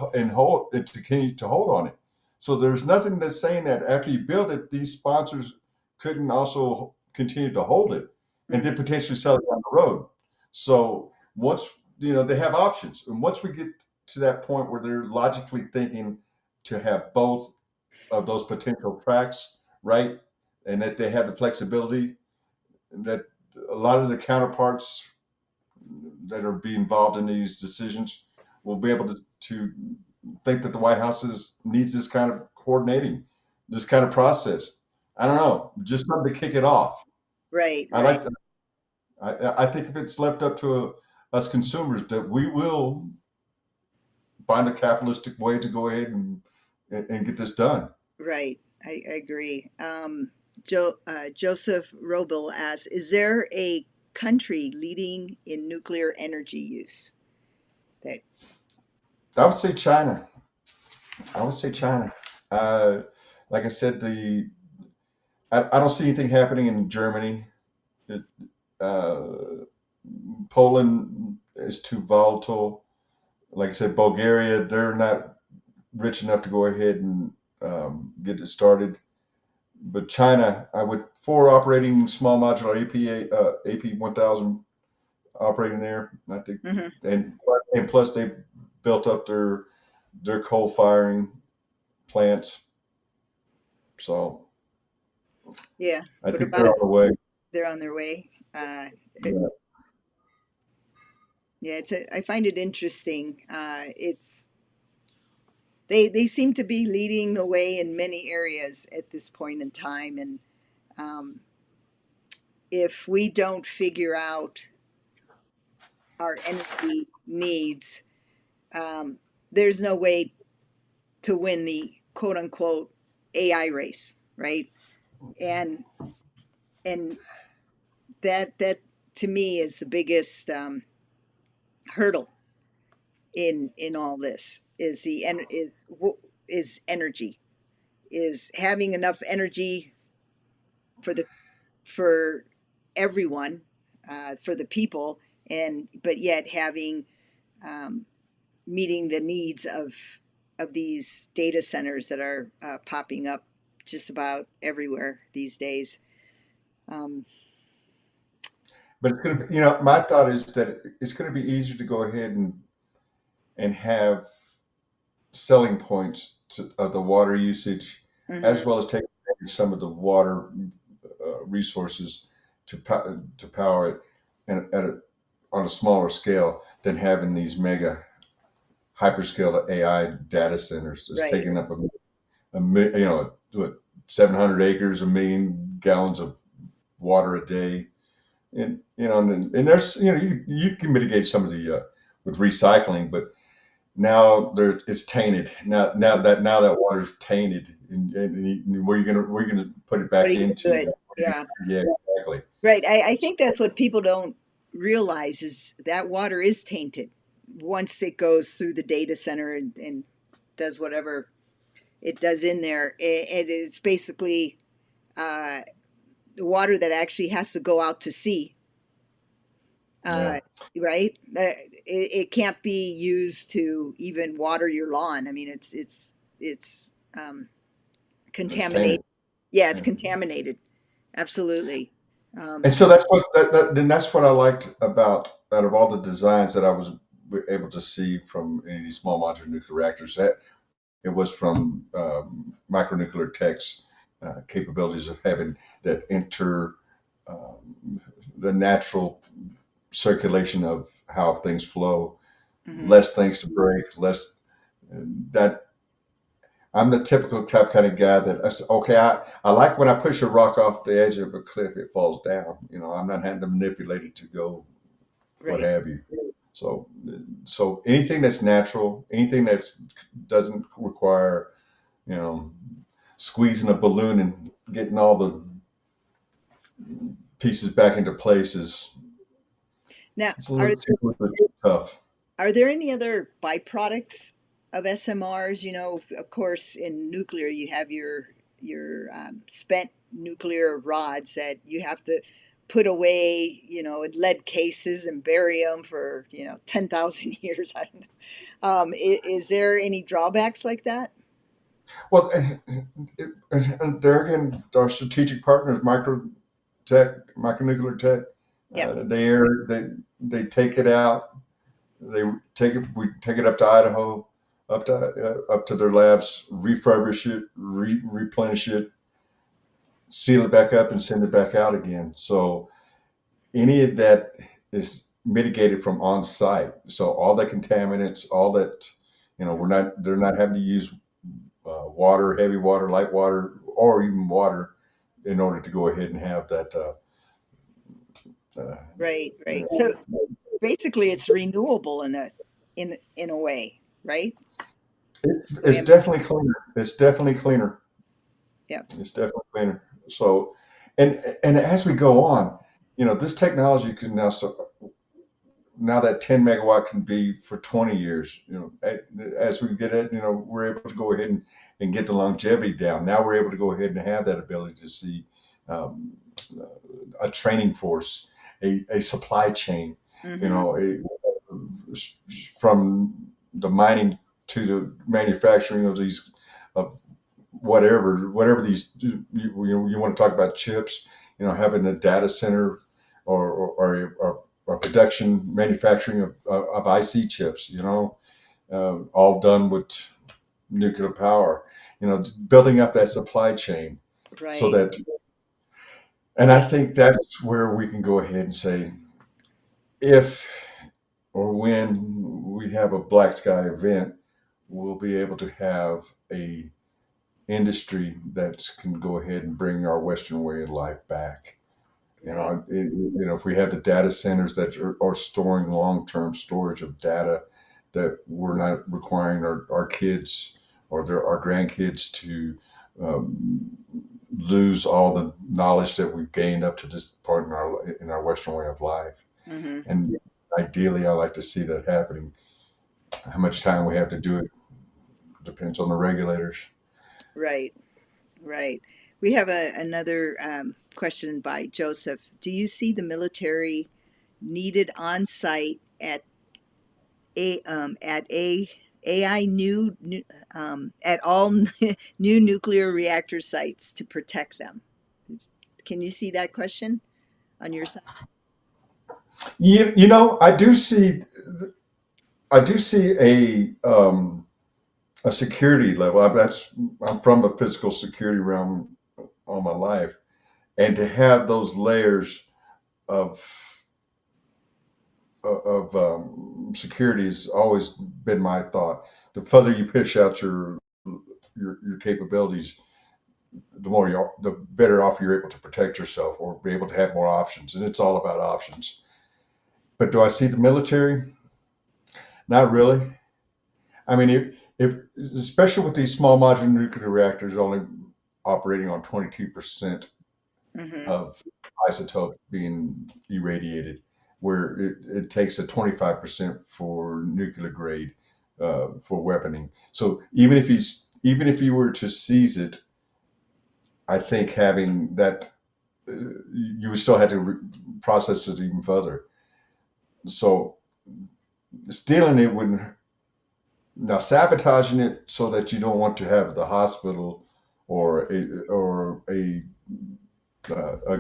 hold on it. So there's nothing that's saying that after you build it, these sponsors couldn't also continue to hold it and then mhm, potentially sell it down the road. So once they have options, and once we get to that point where they're logically thinking to have both of those potential tracks, right, and that they have the flexibility, and that a lot of the counterparts that are be involved in these decisions will be able to think that the White House needs this kind of coordinating, this kind of process. I don't know, just something to kick it off. right, I right, like. I think if it's left up to us consumers, that we will find a capitalistic way to go ahead and get this done. right. I agree. Joseph Robel asks, is there a country leading in nuclear energy use? That I would say China. I would say China. Uh, like I said, I don't see anything happening in Germany. It, uh, Poland is too volatile. Like I said, Bulgaria, they're not rich enough to go ahead and get it started. But China, I would for operating small modular AP 1000 operating there. I think, mhm, and plus they built up their coal firing plants, so yeah. I What think they're about on the way. they're on their way? Yeah. Yeah, I find it interesting. It's they seem to be leading the way in many areas at this point in time, and um, if we don't figure out our energy needs, um, there's no way to win the quote unquote AI race, right? And and that to me is the biggest hurdle in all this is is energy, is having enough energy for the for everyone, for the people, and but yet having um, meeting the needs of these data centers that are popping up just about everywhere these days. Um, But it's going to be, my thought is that it's going to be easier to go ahead and have selling points of the water usage, as mhm. well as taking some of the water resources to power it, and on a smaller scale than having these mega hyperscale AI data centers that's Right, taking up what, 700 acres, 1 million gallons of water a day, and there's you can mitigate some of the with recycling, but now it's tainted. Now that water's tainted, and where you gonna put it what are back you going to do into? it? Yeah, Yeah, exactly. right. I think that's what people don't realize is that water is tainted once it goes through the data center and does whatever it does in there. It is basically uh, water that actually has to go out to sea, Yeah, uh, right? It can't be used to even water your lawn. I mean, it's it's contaminated. tainted. Yeah, it's Yeah. contaminated. Absolutely. And so that's what then that's what I liked about out of all the designs that I was able to see from any of these small modular nuclear reactors. That it was from micronuclear tech's capabilities of having that the natural circulation of how things flow, Mhm. less things to break, less that I'm the typical type kind of guy that I say, okay, I like when I push a rock off the edge of a cliff, it falls down. I'm not having to manipulate it to go, what Right. have you. So, so anything that's natural, anything that's doesn't require, you know, squeezing a balloon and getting all the pieces back into place is Now, it's a little bit tough. are there any other byproducts of SMRs? You know, of course, in nuclear, you have your spent nuclear rods that you have to put away, you know, in lead cases and bury them for 10,000 years. I don't know. Is there any drawbacks like that? Well, and there again, our strategic partners, micronuclear tech, Yep. they take it out. We take it up to Idaho, up to their labs, refurbish it, replenish it, seal it back up, and send it back out again. So any of that is mitigated from on site. So all the contaminants, all that, they're not having to use water, heavy water, light water, or even water in order to go ahead and have that. Uh, Right, you right. So know, basically, it's renewable in a way, right? The way it's I'm, definitely cleaner. It's definitely cleaner. yeah. It's definitely cleaner. So, and as we go on, this technology can now, so now that 10 megawatt can be for 20 years. As we get it, we're able to go ahead and get the longevity down. Now we're able to go ahead and have that ability to see um, a training force, a supply chain, you Mm-hmm. know, a, from the mining to the manufacturing of these, of whatever these, you want to talk about chips, having a data center or production manufacturing of IC chips, all done with nuclear power, building up that supply chain so Right. that, and Yeah. I think that's where we can go ahead and say, if or when we have a black sky event, we'll be able to have a industry that can go ahead and bring our Western way of life back. Right. If we have the data centers that are storing long-term storage of data, that we're not requiring our kids or our grandkids to um, lose all the knowledge that we've gained up to this point in our Western way of life. Mm-hmm. And ideally, I like to see that happening. How much time we have to do it depends on the regulators. Right. Right. We have another question by Joseph. Do you see the military needed on site at AI at all new nuclear reactor sites to protect them? Can you see that question on your side? I do see a security level. I'm from a physical security realm all my life, and to have those layers of security has always been my thought. The further you push out your capabilities, the better off you're able to protect yourself or be able to have more options. And it's all about options. But do I see the military? Not really. I mean, if especially with these small modular nuclear reactors only operating on 22% Mm-hmm. of isotope being irradiated, where it takes a 25% for nuclear grade for weaponing. So even if you were to seize it, I think having that you would still have to process it even further. So stealing it wouldn't. Now sabotaging it so that you don't want to have the hospital or a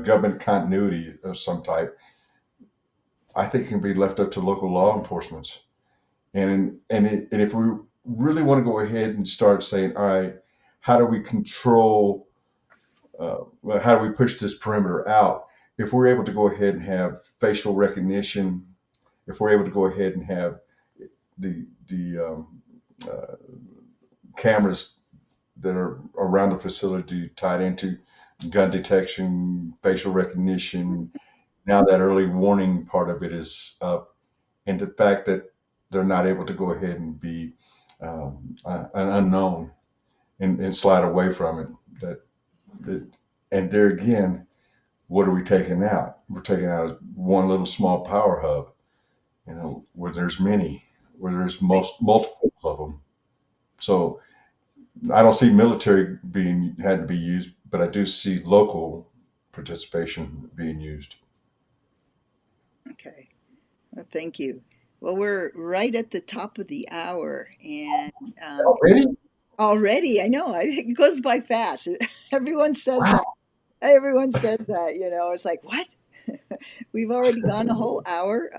government continuity of some type, I think can be left up to local law enforcement. And if we really want to go ahead and start saying, all right, how do we control? Well, how do we push this perimeter out? If we're able to go ahead and have facial recognition, if we're able to go ahead and have the uh, cameras that are around the facility tied into gun detection, facial recognition. Now that early warning part of it is up, and the fact that they're not able to go ahead and be an unknown and slide away from it. That, and there again, what are we taking out? We're taking out one little small power hub, where there's many, where there's multiple of them. So I don't see military being had to be used, but I do see local participation being used. Okay. Well, thank you. Well, we're right at the top of the hour, and Already? already, I know it goes by fast. Everyone says Wow. that. Everyone says that. It's like, what? We've already gone a whole hour.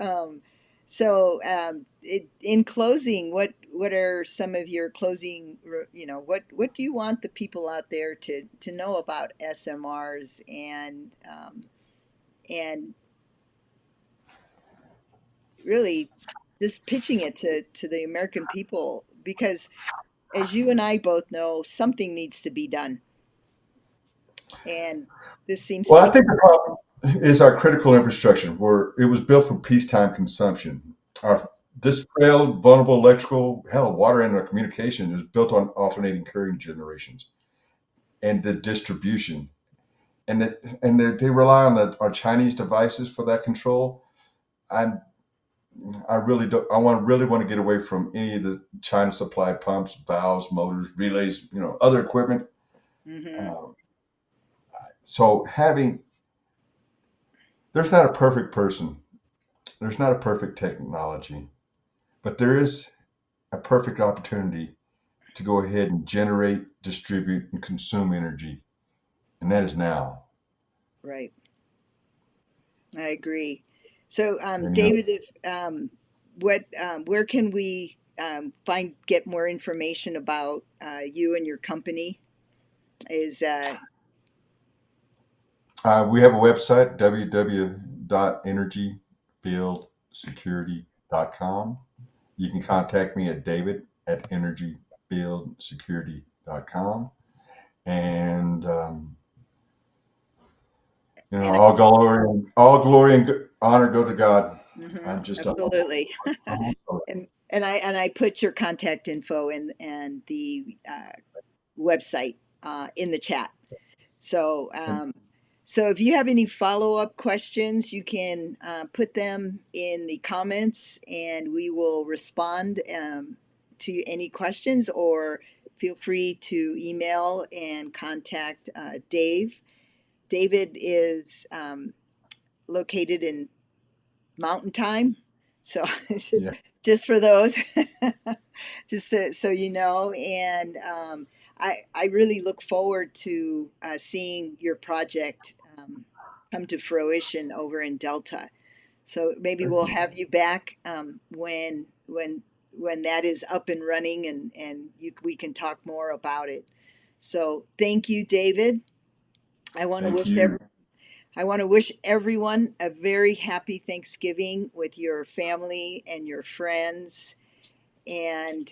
In closing, what are some of your closing? What do you want the people out there to know about SMRs and really just pitching it to the American people? Because as you and I both know, something needs to be done, and this seems to Well, I be. think the problem is our critical infrastructure, where it was built for peacetime consumption. Our This frail, vulnerable electrical, hell, water and our communication is built on alternating current generations and the distribution. They rely on our Chinese devices for that control. I I really don't. Really want to get away from any of the China supplied pumps, valves, motors, relays, other equipment. Hmm. Um, so having there's not a perfect person. There's not a perfect technology, but there is a perfect opportunity to go ahead and generate, distribute, and consume energy, and that is now. Right. I agree. So, And David, if where can we get more information about you and your company? Is we have a website, www.energyfieldsecurity.com. You can contact me at david@energyfieldsecurity.com. And and all glory and honor go to God. mhm, I'm just a absolutely. humble servant. And I put your contact info and the website in the chat. So, so if you have any follow-up questions, you can put them in the comments and we will respond to any questions, or feel free to email and contact Dave. David is located in Mountain Time. So it's Yeah, just for those, just so you know. And I really look forward to seeing your project come to fruition over in Delta. So maybe we'll have you back when that is up and running, and we can talk more about it. So thank you, David. I want to thank wish you. I want to wish everyone a very happy Thanksgiving with your family and your friends. And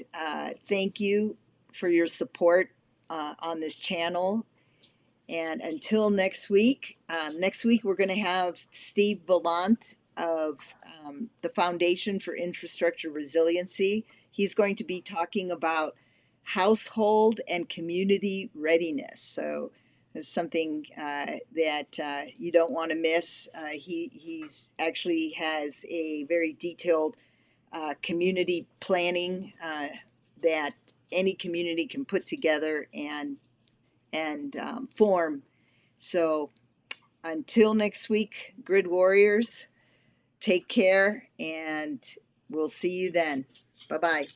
thank you for your support on this channel. And until next week we're going to have Steve Vallant of the Foundation for Infrastructure Resiliency. He's going to be talking about household and community readiness. So it's something that you don't want to miss. He's actually has a very detailed community planning that any community can put together and form. So Until next week, Grid Warriors, take care, and we'll see you then. Bye-bye.